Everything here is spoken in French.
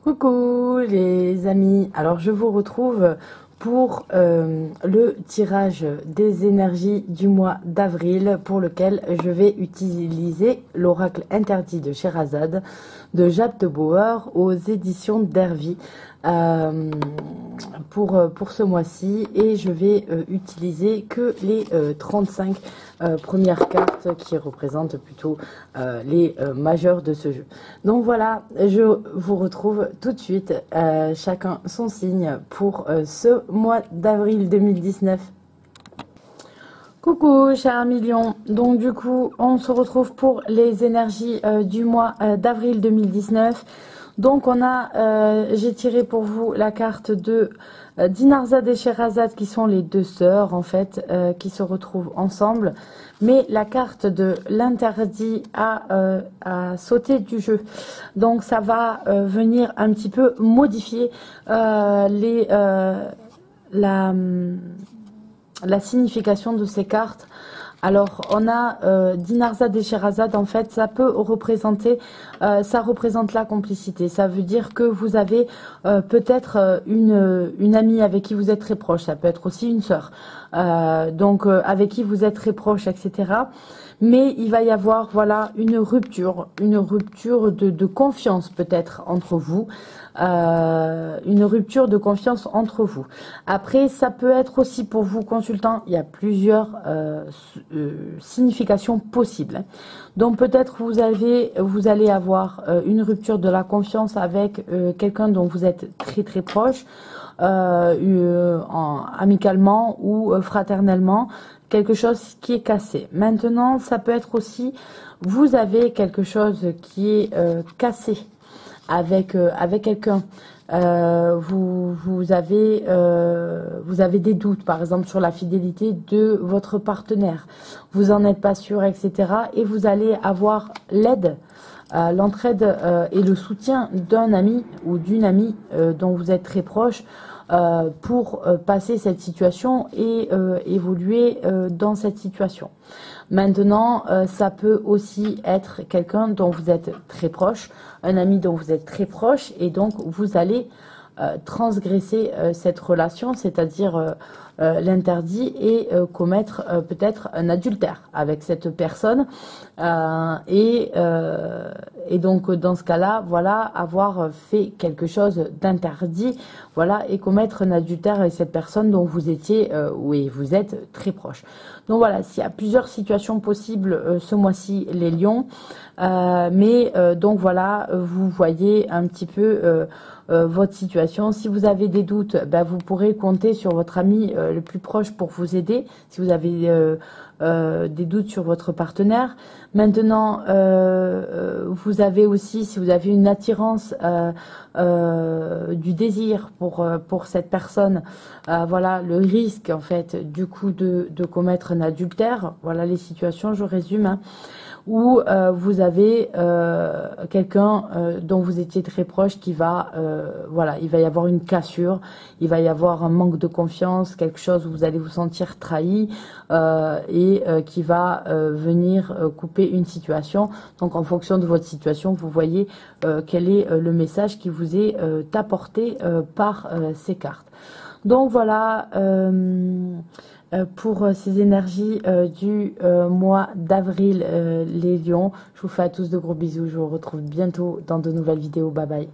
Coucou les amis, alors je vous retrouve pour le tirage des énergies du mois d'avril pour lequel je vais utiliser l'oracle interdit de Sherazade de Jacques de Bauer aux éditions d'Hervy pour ce mois-ci, et je vais utiliser que les 35 premières cartes qui représentent plutôt les majeurs de ce jeu. Donc voilà, je vous retrouve tout de suite, chacun son signe pour ce mois d'avril 2019. Coucou chers millions, donc du coup on se retrouve pour les énergies du mois d'avril 2019. Donc on a, j'ai tiré pour vous la carte de Dinarzade et Sherazade, qui sont les deux sœurs en fait, qui se retrouvent ensemble. Mais la carte de l'interdit a sauté du jeu. Donc ça va venir un petit peu modifier la signification de ces cartes. Alors on a Dinarzade et Sherazade, en fait ça peut représenter, ça représente la complicité. Ça veut dire que vous avez peut-être une amie avec qui vous êtes très proche, ça peut être aussi une sœur, donc avec qui vous êtes très proche, etc. Mais il va y avoir, voilà, une rupture de confiance peut-être entre vous, une rupture de confiance entre vous. Après, ça peut être aussi pour vous consultants, il y a plusieurs significations possibles. Donc peut-être vous allez avoir une rupture de la confiance avec quelqu'un dont vous êtes très très proche, amicalement ou fraternellement. Quelque chose qui est cassé. Maintenant, ça peut être aussi, vous avez quelque chose qui est cassé avec quelqu'un. Vous avez des doutes, par exemple, sur la fidélité de votre partenaire. Vous en êtes pas sûr, etc. Et vous allez avoir l'aide, l'entraide et le soutien d'un ami ou d'une amie dont vous êtes très proche, pour passer cette situation et évoluer dans cette situation. Maintenant, ça peut aussi être quelqu'un dont vous êtes très proche, un ami dont vous êtes très proche, et donc vous allez transgresser cette relation, c'est-à-dire l'interdit, et commettre peut-être un adultère avec cette personne, et donc dans ce cas-là, voilà, avoir fait quelque chose d'interdit, voilà, et commettre un adultère avec cette personne dont vous étiez oui, vous êtes très proche. Donc voilà, s'il y a plusieurs situations possibles ce mois-ci, les lions, mais donc voilà, vous voyez un petit peu votre situation. Si vous avez des doutes, ben, vous pourrez compter sur votre ami le plus proche pour vous aider. Si vous avez des doutes sur votre partenaire. Maintenant, vous avez aussi, si vous avez une attirance, du désir pour cette personne, voilà, le risque en fait du coup de commettre un adultère. Voilà les situations, je résume, hein. Ou vous avez quelqu'un dont vous étiez très proche qui va, voilà, il va y avoir une cassure, il va y avoir un manque de confiance, quelque chose où vous allez vous sentir trahi, et qui va venir couper une situation. Donc en fonction de votre situation, vous voyez quel est le message qui vous est apporté par ces cartes. Donc voilà, pour ces énergies du mois d'avril, les lions. Je vous fais à tous de gros bisous. Je vous retrouve bientôt dans de nouvelles vidéos. Bye bye.